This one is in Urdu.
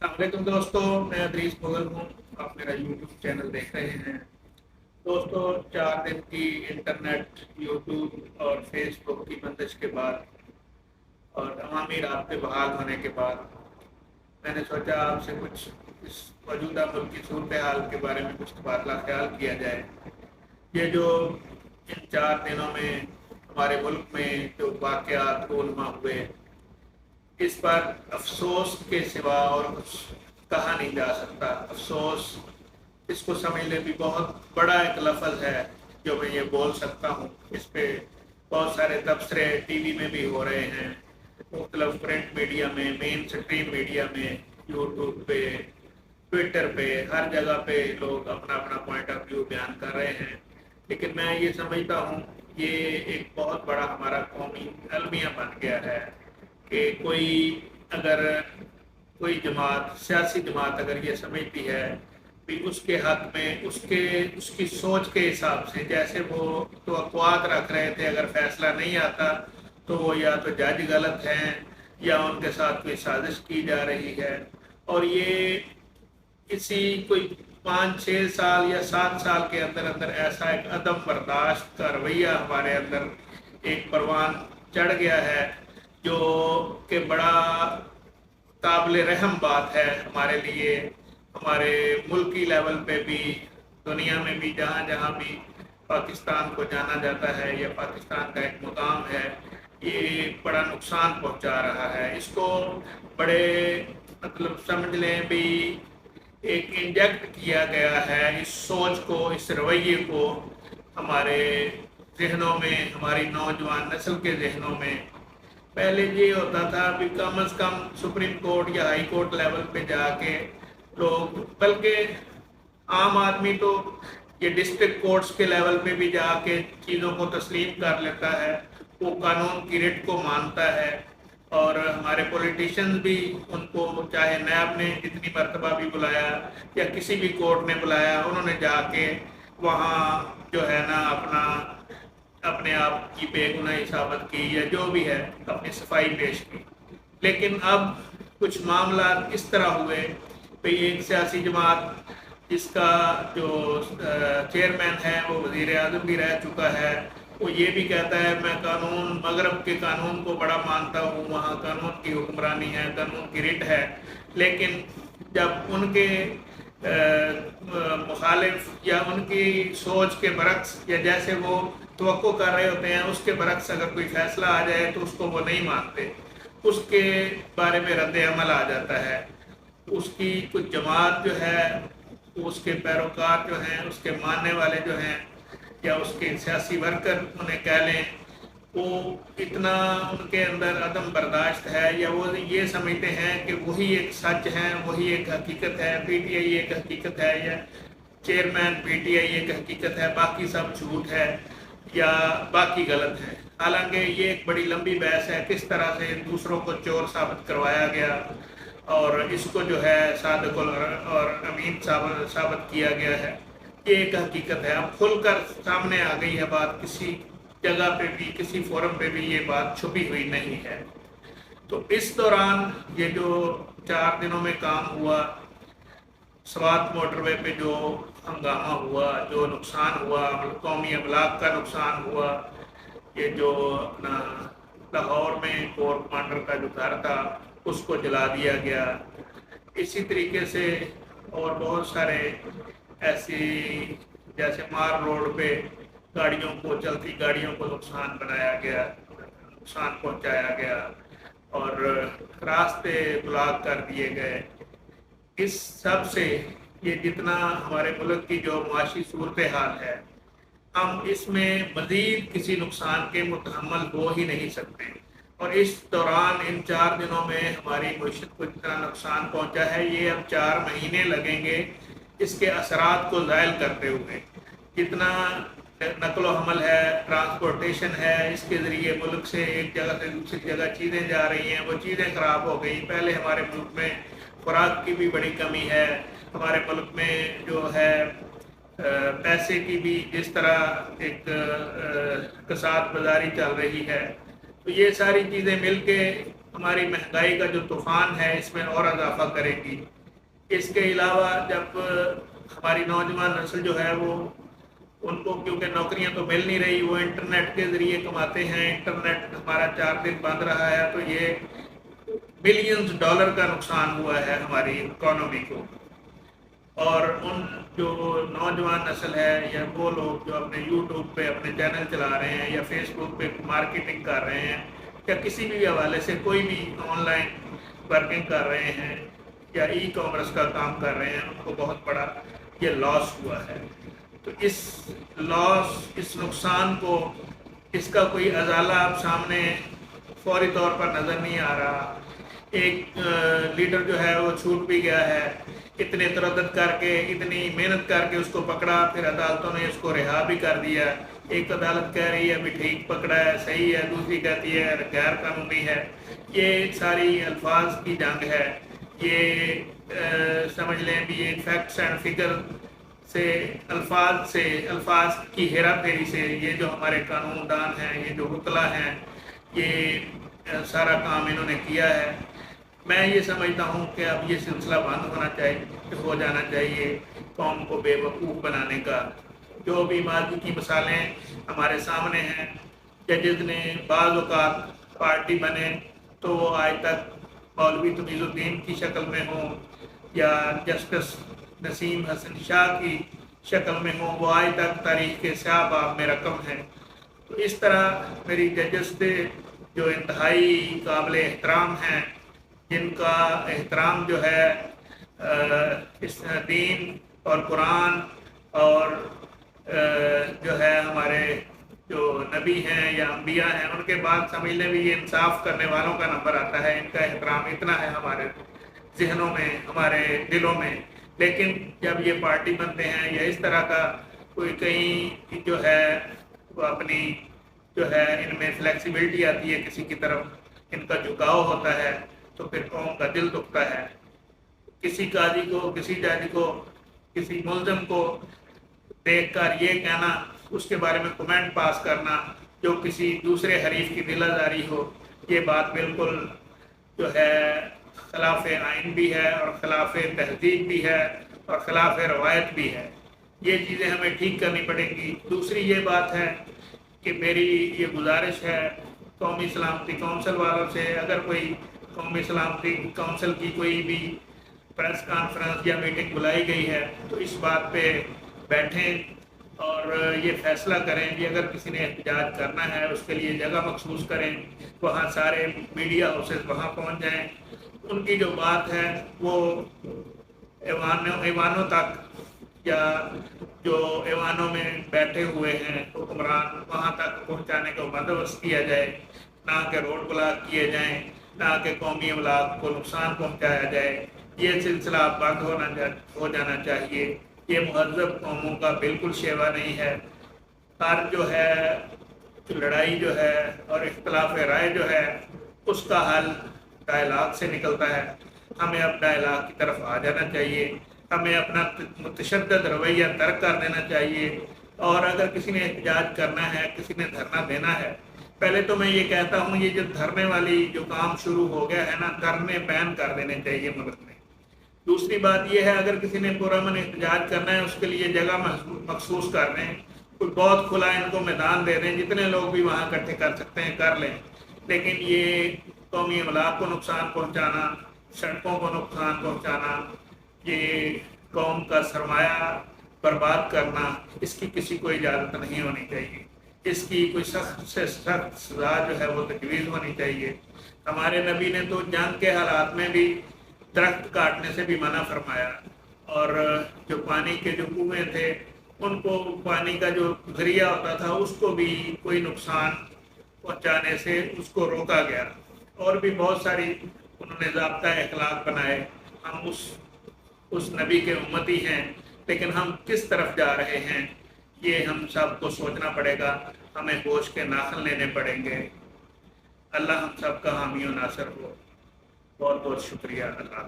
السلام علیکم دوستوں، میں ادریس مغل ہوں۔ آپ میرا یوٹیوب چینل دیکھ رہے ہیں دوستوں۔ 4 دن کی انٹرنیٹ، یوٹیوب اور فیس بک کی بندش کے بعد اور عوامی رابطے بحال ہونے کے بعد میں نے سوچا آپ سے کچھ اس موجودہ ملک کی صورتحال کے بارے میں کچھ تبادلہ خیال کیا جائے۔ یہ جو ان 4 دنوں میں ہمارے ملک میں جو واقعات رونما ہوئے، اس پر افسوس کے سوا اور کچھ کہا نہیں جا سکتا۔ افسوس، اس کو سمجھنے بھی بہت بڑا ایک لفظ ہے جو میں یہ بول سکتا ہوں۔ اس پہ بہت سارے تبصرے ٹی وی میں بھی ہو رہے ہیں، مختلف پرنٹ میڈیا میں، مین اسٹریم میڈیا میں، یوٹیوب پہ، ٹویٹر پہ، ہر جگہ پہ لوگ اپنا اپنا پوائنٹ آف ویو بیان کر رہے ہیں۔ لیکن میں یہ سمجھتا ہوں یہ ایک بہت بڑا ہمارا قومی المیہ بن گیا ہے کہ اگر کوئی جماعت، سیاسی جماعت اگر یہ سمجھتی ہے کہ اس کے حق میں اس کی سوچ کے حساب سے جیسے وہ توقعات رکھ رہے تھے، اگر فیصلہ نہیں آتا تو وہ یا تو جج غلط ہیں یا ان کے ساتھ کوئی سازش کی جا رہی ہے۔ اور یہ کسی کوئی 5 6 سال یا 7 سال کے اندر اندر ایسا ایک عدم برداشت کا رویہ ہمارے اندر ایک پروان چڑھ گیا ہے جو کہ بڑا قابل رحم بات ہے ہمارے لیے، ہمارے ملکی لیول پہ بھی، دنیا میں بھی، جہاں جہاں بھی پاکستان کو جانا جاتا ہے یا پاکستان کا ایک مقام ہے، یہ بڑا نقصان پہنچا رہا ہے۔ اس کو بڑے سمجھ لیں بھی ایک انجیکٹ کیا گیا ہے، اس سوچ کو، اس رویے کو ہمارے ذہنوں میں، ہماری نوجوان نسل کے ذہنوں میں۔ پہلے یہ ہوتا تھا کہ کم از کم سپریم کورٹ یا ہائی کورٹ لیول پہ جا کے لوگ، بلکہ عام آدمی تو یہ ڈسٹرکٹ کورٹس کے لیول پہ بھی جا کے چیزوں کو تسلیم کر لیتا ہے، وہ قانون کی رٹ کو مانتا ہے۔ اور ہمارے پولیٹیشنز بھی ان کو، چاہے نیب نے جتنی مرتبہ بھی بلایا یا کسی بھی کورٹ نے بلایا، انہوں نے جا کے وہاں جو ہے نا اپنے آپ کی بے گناہی ثابت کی یا جو بھی ہے اپنی صفائی پیش کی۔ لیکن اب کچھ معاملات اس طرح ہوئے کہ ایک سیاسی جماعت جس کا جو چیئرمین ہے وہ وزیر اعظم بھی رہ چکا ہے، وہ یہ بھی کہتا ہے میں مغرب کے قانون کو بڑا مانتا ہوں، وہاں قانون کی حکمرانی ہے، قانون کی رٹ ہے۔ لیکن جب ان کے مخالف یا ان کی سوچ کے برعکس یا جیسے وہ توقع کر رہے ہوتے ہیں اس کے برعکس اگر کوئی فیصلہ آ جائے تو اس کو وہ نہیں مانتے، اس کے بارے میں رد عمل آ جاتا ہے۔ اس کی کچھ جماعت جو ہے، اس کے پیروکار جو ہیں، اس کے ماننے والے جو ہیں یا اس کے سیاسی ورکر انہیں کہہ لیں، وہ اتنا ان کے اندر عدم برداشت ہے یا وہ یہ سمجھتے ہیں کہ وہی ایک سچ ہے، وہی ایک حقیقت ہے، پی ٹی آئی ایک حقیقت ہے یا چیئرمین پی ٹی آئی ایک حقیقت ہے، باقی سب جھوٹ ہے یا باقی غلط ہے۔ حالانکہ یہ ایک بڑی لمبی بحث ہے کس طرح سے دوسروں کو چور ثابت کروایا گیا اور اس کو جو ہے صادق اور امین ثابت کیا گیا ہے۔ یہ ایک حقیقت ہے، اب کھل کر سامنے آ گئی ہے بات، کسی جگہ پہ بھی، کسی فورم پہ بھی یہ بات چھپی ہوئی نہیں ہے۔ تو اس دوران یہ جو 4 دنوں میں کام ہوا، سوات موٹر وے پہ جو ہنگامہ ہوا، جو نقصان ہوا، قومی املاک کا نقصان ہوا، یہ جو اپنا لاہور میں کور کمانڈر کا جو گھر تھا اس کو جلا دیا گیا، اسی طریقے سے اور بہت سارے ایسی، جیسے مار روڈ پہ چلتی گاڑیوں کو نقصان بنایا گیا، نقصان پہنچایا گیا اور راستے بلاک کر دیے گئے۔ اس سب سے یہ جتنا ہمارے ملک کی جو معاشی صورتحال ہے، ہم اس میں مزید کسی نقصان کے متحمل ہو ہی نہیں سکتے۔ اور اس دوران ان 4 دنوں میں ہماری معیشت کو جتنا نقصان پہنچا ہے، یہ اب 4 مہینے لگیں گے اس کے اثرات کو زائل کرتے ہوئے۔ جتنا نقل و حمل ہے، ٹرانسپورٹیشن ہے، اس کے ذریعے ملک سے ایک جگہ سے دوسری جگہ چیزیں جا رہی ہیں، وہ چیزیں خراب ہو گئی۔ پہلے ہمارے ملک میں خوراک کی بھی بڑی کمی ہے، ہمارے ملک میں جو ہے پیسے کی بھی جس طرح ایک کساد بازاری چل رہی ہے، تو یہ ساری چیزیں مل کے ہماری مہنگائی کا جو طوفان ہے اس میں اور اضافہ کرے گی۔ اس کے علاوہ جب ہماری نوجوان نسل جو ہے وہ ان کو کیونکہ نوکریاں تو مل نہیں رہی، وہ انٹرنیٹ کے ذریعے کماتے ہیں، انٹرنیٹ ہمارا 4 دن بند رہا ہے تو یہ بلینز ڈالر کا نقصان ہوا ہے ہماری اکانومی کو۔ اور ان جو نوجوان نسل ہے یا وہ لوگ جو اپنے یوٹیوب پہ اپنے چینل چلا رہے ہیں یا فیس بک پہ مارکیٹنگ کر رہے ہیں یا کسی بھی حوالے سے کوئی بھی آن لائن ورکنگ کر رہے ہیں یا ای کامرس کا کام کر رہے ہیں، ان کو بہت بڑا یہ لاس ہوا ہے۔ تو اس لاس، اس نقصان کو، اس کا کوئی ازالہ اب سامنے فوری طور پر نظر نہیں آ رہا۔ ایک لیڈر جو ہے وہ چھوٹ بھی گیا ہے، اتنے تردد کر کے، اتنی محنت کر کے اس کو پکڑا، پھر عدالتوں نے اس کو رہا بھی کر دیا۔ ایک عدالت کہہ رہی ہے ابھی ٹھیک پکڑا ہے، صحیح ہے، دوسری کہتی ہے غیر قانونی ہے۔ یہ ساری الفاظ کی جنگ ہے، یہ سمجھ لیں بھی یہ فیکٹس اینڈ فگر سے الفاظ کی ہیرا پھیری سے یہ جو ہمارے قانون دان ہیں، یہ جو وکلا ہیں، یہ سارا کام انہوں نے کیا ہے۔ میں یہ سمجھتا ہوں کہ اب یہ سلسلہ بند ہونا چاہیے، ہو جانا چاہیے قوم کو بے وقوف بنانے کا۔ جو بھی ماضی کی مثالیں ہمارے سامنے ہیں، ججز نے بعض اوقات پارٹی بنے تو وہ آج تک مولوی تمیز الدین کی شکل میں ہوں یا جسٹس نسیم حسن شاہ کی شکل میں ہوں، وہ آج تک تاریخ کے سیاہ باب میں رقم ہیں۔ تو اس طرح میری ججز سے جو انتہائی قابل احترام ہیں، جن کا احترام جو ہے اس دین اور قرآن اور جو ہے ہمارے جو نبی ہیں یا انبیاء ہیں، ان کے بعد سمجھ لیں بھی یہ انصاف کرنے والوں کا نمبر آتا ہے۔ ان کا احترام اتنا ہے ہمارے ذہنوں میں، ہمارے دلوں میں۔ لیکن جب یہ پارٹی بنتے ہیں یا اس طرح کا کوئی کہیں جو ہے وہ اپنی جو ہے ان میں فلیکسیبلٹی آتی ہے، کسی کی طرف ان کا جھکاؤ ہوتا ہے، تو پھر قوم کا دل دکھتا ہے۔ کسی قاضی کو، کسی جج کو، کسی ملزم کو دیکھ کر یہ کہنا، اس کے بارے میں کمنٹ پاس کرنا جو کسی دوسرے حریف کی دل آزاری ہو، یہ بات بالکل جو ہے خلاف آئین بھی ہے اور خلاف تہذیب بھی ہے اور خلاف روایت بھی ہے۔ یہ چیزیں ہمیں ٹھیک کرنی پڑیں گی۔ دوسری یہ بات ہے کہ میری یہ گزارش ہے قومی سلامتی کونسل والوں سے، اگر کوئی قومی سلامتی کونسل کی کوئی بھی پریس کانفرنس یا میٹنگ بلائی گئی ہے تو اس بات پہ بیٹھیں اور یہ فیصلہ کریں کہ اگر کسی نے احتجاج کرنا ہے اس کے لیے جگہ مخصوص کریں، وہاں سارے میڈیا ہاؤسز وہاں پہنچ جائیں، ان کی جو بات ہے وہ ایوانوں تک یا جو ایوانوں میں بیٹھے ہوئے ہیں حکمران، وہاں تک پہنچانے کا بندوبست کیا جائے، نہ کہ روڈ بلاک کیے جائیں، نہ کہ قومی املاک کو نقصان پہنچایا جائے۔ یہ سلسلہ بند ہو جانا چاہیے۔ یہ مہذب قوموں کا بالکل شیوا نہیں ہے۔ ہر جو ہے لڑائی جو ہے اور اختلاف رائے جو ہے اس کا حل ڈائلاگ سے نکلتا ہے۔ ہمیں اب ڈائلاگ کی طرف آ جانا چاہیے، ہمیں اپنا متشدد رویہ ترک کر دینا چاہیے، اور اگر کسی نے احتجاج کرنا ہے، کسی نے دھرنا دینا ہے، پہلے تو میں یہ کہتا ہوں یہ جو دھرنے والی جو کام شروع ہو گیا ہے نا، دھرنے بین کر دینے چاہیے ملک میں۔ دوسری بات یہ ہے اگر کسی نے پرامن احتجاج کرنا ہے اس کے لیے جگہ مخصوص کر دیں، کوئی بہت کھلا ان کو میدان دے دیں، جتنے لوگ بھی وہاں اکٹھے کر سکتے ہیں کر لیں۔ لیکن یہ قومی املاک کو نقصان پہنچانا، سڑکوں کو نقصان پہنچانا، یہ قوم کا سرمایہ برباد کرنا، اس کی کسی کو اجازت نہیں ہونی چاہیے۔ اس کی کوئی سخت سے سخت سزا جو ہے وہ تجویز ہونی چاہیے۔ ہمارے نبی نے تو جنگ کے حالات میں بھی درخت کاٹنے سے بھی منع فرمایا، اور جو پانی کے جو کنویں تھے ان کو پانی کا جو ذریعہ ہوتا تھا اس کو بھی کوئی نقصان پہنچانے سے اس کو روکا گیا۔ اور بھی بہت ساری انہوں نے ضابطہ اخلاق بنائے۔ ہم اس نبی کے امتی ہیں، لیکن ہم کس طرف جا رہے ہیں یہ ہم سب کو سوچنا پڑے گا، ہمیں ہوش کے ناخن لینے پڑیں گے۔ اللہ ہم سب کا حامی و ناصر ہو۔ بہت بہت شکریہ۔ اللہ